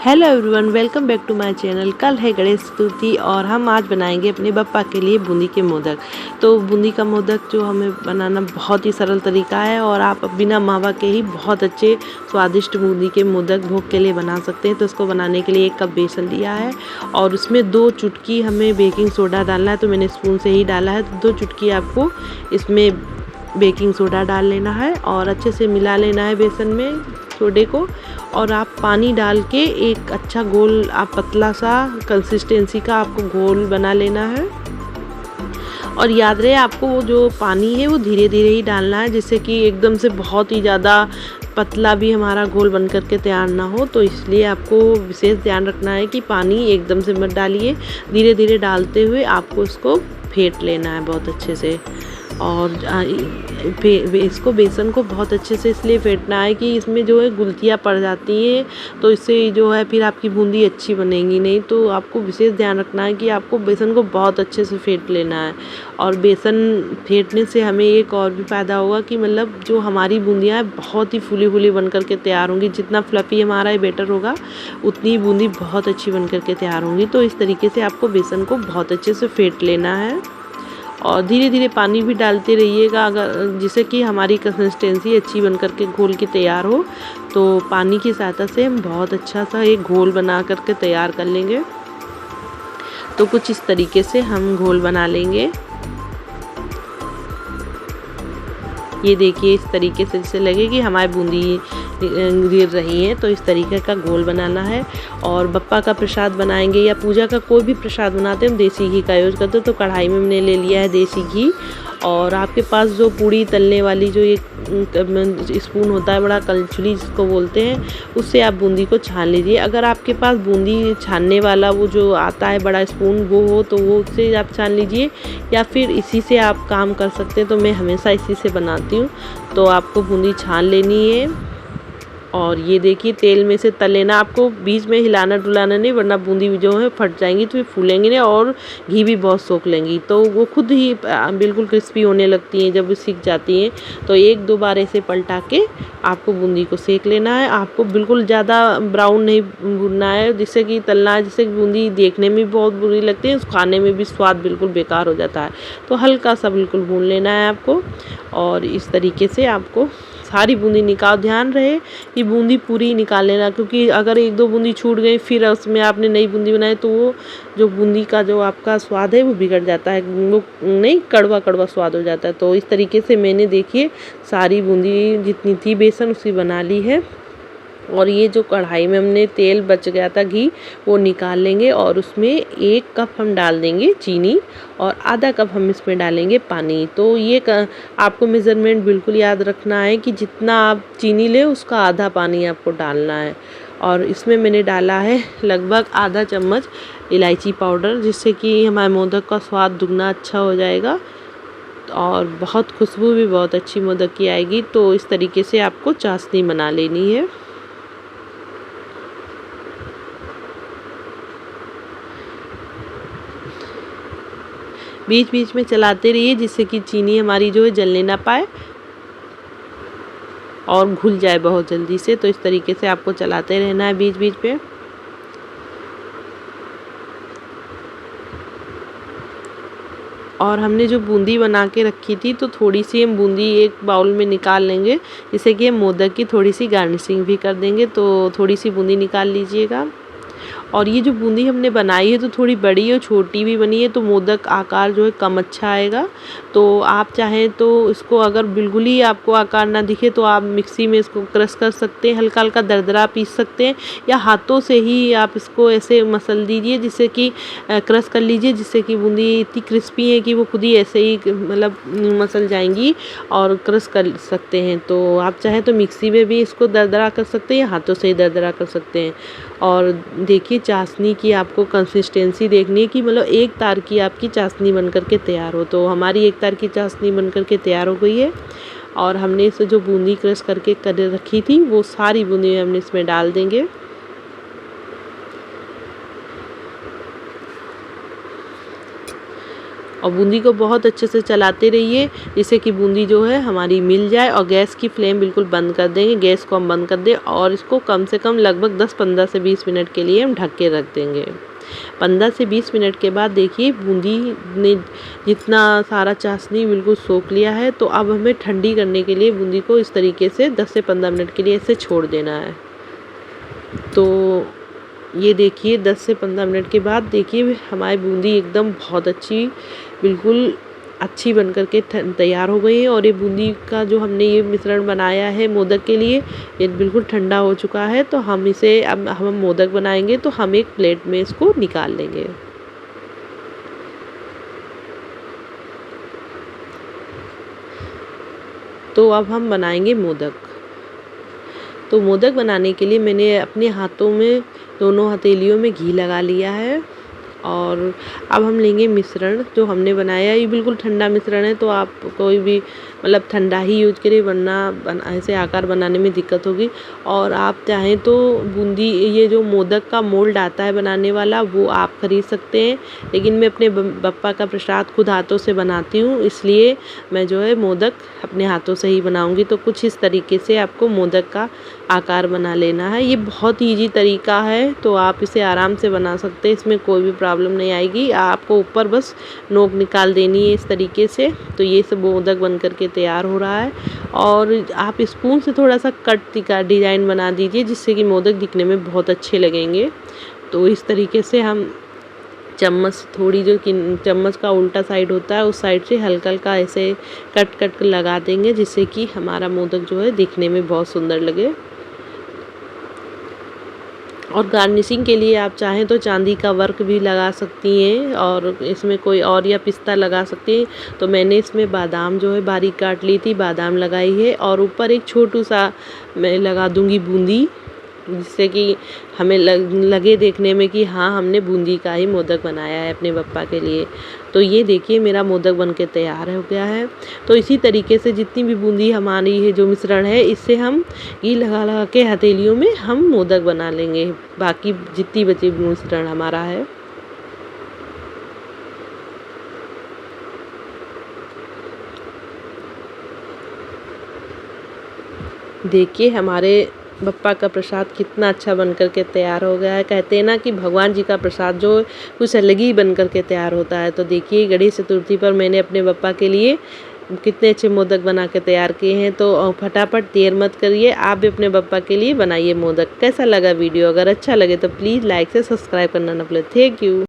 Hello everyone, welcome back to my channel. कल है गणेश चतुर्थी और हम आज बनाएंगे अपने बप्पा के लिए बूंदी के मोदक। तो बूंदी का मोदक जो हमें बनाना बहुत ही सरल तरीका है और आप बिना मावा के ही बहुत अच्छे स्वादिष्ट बूंदी के मोदक भोग के लिए बना सकते हैं। तो इसको बनाने के लिए 1 कप बेसन लिया है और उसमें 2 चुटकी हमें बेकिंग सोडा डालना है। तो मैंने स्पून से ही डाला है। 2 चुटकी आपको इसमें बेकिंग सोडा डाल लेना है और अच्छे से मिला लेना है बेसन में सोडे को। और आप पानी डाल के एक अच्छा घोल, आप पतला सा कंसिस्टेंसी का आपको घोल बना लेना है। और याद रहे आपको वो जो पानी है वो धीरे धीरे ही डालना है, जिससे कि एकदम से बहुत ही ज़्यादा पतला भी हमारा घोल बन करके तैयार ना हो। तो इसलिए आपको विशेष ध्यान रखना है कि पानी एकदम से मत डालिए, धीरे धीरे डालते हुए आपको इसको फेंट लेना है बहुत अच्छे से। और इसको बेसन को बहुत अच्छे से इसलिए फेंटना है कि इसमें जो है गुलतियाँ पड़ जाती हैं, तो इससे जो है फिर आपकी बूंदी अच्छी बनेगी नहीं। तो आपको विशेष ध्यान रखना है कि आपको बेसन को बहुत अच्छे से फेंट लेना है। और बेसन फेंटने से हमें एक और भी फ़ायदा होगा कि मतलब जो हमारी बूंदियाँ हैं बहुत ही फूली फूली बन करके तैयार होंगी। जितना फ्लफ़ी हमारा ये बैटर होगा उतनी बूंदी बहुत अच्छी बन करके तैयार होंगी। तो इस तरीके से आपको बेसन को बहुत अच्छे से फेंट लेना है और धीरे धीरे पानी भी डालते रहिएगा, अगर जिससे कि हमारी कंसिस्टेंसी अच्छी बन करके घोल की तैयार हो। तो पानी की सहायता से हम बहुत अच्छा सा एक घोल बना करके तैयार कर लेंगे। तो कुछ इस तरीके से हम घोल बना लेंगे। ये देखिए, इस तरीके से जैसे लगे कि हमारी बूंदी गिर रही है। तो इस तरीके का घोल बनाना है। और बप्पा का प्रसाद बनाएंगे या पूजा का कोई भी प्रसाद बनाते हैं हम देसी घी का यूज़ करते हैं। तो कढ़ाई में हमने ले लिया है देसी घी। और आपके पास जो पूड़ी तलने वाली जो एक स्पून होता है, बड़ा कलछुली जिसको बोलते हैं, उससे आप बूंदी को छान लीजिए। अगर आपके पास बूंदी छानने वाला वो जो आता है बड़ा स्पून वो हो तो वो उससे आप छान लीजिए, या फिर इसी से आप काम कर सकते हैं। तो मैं हमेशा इसी से बनाती हूँ। तो आपको बूंदी छान लेनी है और ये देखिए तेल में से तल लेना। आपको बीच में हिलाना डुलाना नहीं, वरना बूंदी जो है फट जाएंगी तो ये फूलेंगी नहीं और घी भी बहुत सोख लेंगी। तो वो खुद ही बिल्कुल क्रिस्पी होने लगती हैं जब वो सीख जाती हैं। तो 1-2 बार ऐसे पलटा के आपको बूंदी को सेक लेना है। आपको बिल्कुल ज़्यादा ब्राउन नहीं भूनना है, जिससे कि तलना है, जिससे कि बूंदी देखने में बहुत बुरी लगती है, खाने में भी स्वाद बिल्कुल बेकार हो जाता है। तो हल्का सा बिल्कुल भून लेना है आपको। और इस तरीके से आपको सारी बूंदी निकाल, ध्यान रहे कि बूंदी पूरी निकाल लेना, क्योंकि अगर 1-2 बूंदी छूट गई फिर उसमें आपने नई बूंदी बनाई तो वो जो बूंदी का जो आपका स्वाद है वो बिगड़ जाता है, वो नहीं कड़वा कड़वा स्वाद हो जाता है। तो इस तरीके से मैंने देखिए सारी बूंदी जितनी थी बेसन उसी बना ली है। और ये जो कढ़ाई में हमने तेल बच गया था घी वो निकाल लेंगे और उसमें 1 कप हम डाल देंगे चीनी और आधा कप हम इसमें डालेंगे पानी। तो ये आपको मेज़रमेंट बिल्कुल याद रखना है कि जितना आप चीनी ले उसका आधा पानी आपको डालना है। और इसमें मैंने डाला है लगभग आधा चम्मच इलायची पाउडर, जिससे कि हमारे मोदक का स्वाद दुगना अच्छा हो जाएगा और बहुत खुशबू भी बहुत अच्छी मोदक की आएगी। तो इस तरीके से आपको चाशनी बना लेनी है। बीच बीच में चलाते रहिए, जिससे कि चीनी हमारी जो है जलने ना पाए और घुल जाए बहुत जल्दी से। तो इस तरीके से आपको चलाते रहना है बीच बीच पे। और हमने जो बूंदी बना के रखी थी तो थोड़ी सी हम बूंदी एक बाउल में निकाल लेंगे, जिससे कि हम मोदक की थोड़ी सी गार्निशिंग भी कर देंगे। तो थोड़ी सी बूंदी निकाल लीजिएगा। और ये जो बूंदी हमने बनाई है तो थोड़ी बड़ी और छोटी भी बनी है, तो मोदक आकार जो है कम अच्छा आएगा। तो आप चाहें तो इसको अगर बिल्कुल ही आपको आकार ना दिखे तो आप मिक्सी में इसको क्रश कर सकते हैं, हल्का हल्का दरदरा पीस सकते हैं, या हाथों से ही आप इसको ऐसे मसल दीजिए, जिससे कि क्रश कर लीजिए, जिससे कि बूंदी इतनी क्रिस्पी है कि वो खुद ही ऐसे ही मतलब मसल जाएंगी और क्रश कर सकते हैं। तो आप चाहें तो मिक्सी में भी इसको दरदरा कर सकते हैं या हाथों से ही दरदरा कर सकते हैं। और देखिए चाशनी की आपको कंसिस्टेंसी देखनी है कि मतलब 1 तार की आपकी चाशनी बन करके तैयार हो। तो हमारी 1 तार की चाशनी बन करके तैयार हो गई है। और हमने इसे जो बूंदी क्रश करके कर रखी थी वो सारी बूंदी हमने इसमें डाल देंगे। और बूंदी को बहुत अच्छे से चलाते रहिए जिससे कि बूंदी जो है हमारी मिल जाए। और गैस की फ्लेम बिल्कुल बंद कर देंगे, गैस को हम बंद कर दें और इसको कम से कम लगभग 10-15 से 20 मिनट के लिए हम ढक के रख देंगे। 15 से 20 मिनट के बाद देखिए बूंदी ने जितना सारा चाशनी बिल्कुल सोख लिया है, तो अब हमें ठंडी करने के लिए बूंदी को इस तरीके से 10 से 15 मिनट के लिए ऐसे छोड़ देना है। तो ये देखिए 10 से 15 मिनट के बाद देखिए हमारी बूंदी एकदम बहुत अच्छी बिल्कुल अच्छी बन कर के तैयार हो गई है। और ये बूंदी का जो हमने ये मिश्रण बनाया है मोदक के लिए, ये बिल्कुल ठंडा हो चुका है। तो हम इसे अब हम मोदक बनाएंगे तो हम एक प्लेट में इसको निकाल लेंगे। तो अब हम बनाएंगे मोदक। तो मोदक बनाने के लिए मैंने अपने हाथों में दोनों हथेलियों में घी लगा लिया है। और अब हम लेंगे मिश्रण जो हमने बनाया है। ये बिल्कुल ठंडा मिश्रण है, तो आप कोई भी मतलब ठंडा ही यूज करें, वरना ऐसे आकार बनाने में दिक्कत होगी। और आप चाहें तो बूंदी ये जो मोदक का मोल्ड आता है बनाने वाला, वो आप खरीद सकते हैं। लेकिन मैं अपने बप्पा का प्रसाद खुद हाथों से बनाती हूँ, इसलिए मैं जो है मोदक अपने हाथों से ही बनाऊँगी। तो कुछ इस तरीके से आपको मोदक का आकार बना लेना है। ये बहुत ईजी तरीका है, तो आप इसे आराम से बना सकते हैं, इसमें कोई भी प्रॉब्लम नहीं आएगी। आपको ऊपर बस नोक निकाल देनी है इस तरीके से। तो ये सब मोदक बन करके तैयार हो रहा है। और आप स्पून से थोड़ा सा कट का डिज़ाइन बना दीजिए, जिससे कि मोदक दिखने में बहुत अच्छे लगेंगे। तो इस तरीके से हम चम्मच थोड़ी जो कि चम्मच का उल्टा साइड होता है, उस साइड से हल्का हल्का ऐसे कट लगा देंगे, जिससे कि हमारा मोदक जो है दिखने में बहुत सुंदर लगे। और गार्निशिंग के लिए आप चाहें तो चांदी का वर्क भी लगा सकती हैं, और इसमें कोई और या पिस्ता लगा सकती हैं। तो मैंने इसमें बादाम जो है बारीक काट ली थी, बादाम लगाई है। और ऊपर एक छोटू सा मैं लगा दूंगी बूंदी, जिससे कि हमें लगे देखने में कि हाँ हमने बूंदी का ही मोदक बनाया है अपने बप्पा के लिए। तो ये देखिए मेरा मोदक बन के तैयार हो गया है। तो इसी तरीके से जितनी भी बूंदी हमारी है जो मिश्रण है, इससे हम घी लगा लगा के हथेलियों में हम मोदक बना लेंगे, बाकी जितनी बची मिश्रण हमारा है। देखिए हमारे बप्पा का प्रसाद कितना अच्छा बन कर के तैयार हो गया है। कहते हैं ना कि भगवान जी का प्रसाद जो कुछ अलग ही बन कर के तैयार होता है। तो देखिए गणेश चतुर्थी पर मैंने अपने बप्पा के लिए कितने अच्छे मोदक बना के तैयार किए हैं। तो फटाफट देर मत करिए, आप भी अपने बप्पा के लिए बनाइए मोदक। कैसा लगा वीडियो? अगर अच्छा लगे तो प्लीज़ लाइक से सब्सक्राइब करना ना भूलें। Thank you.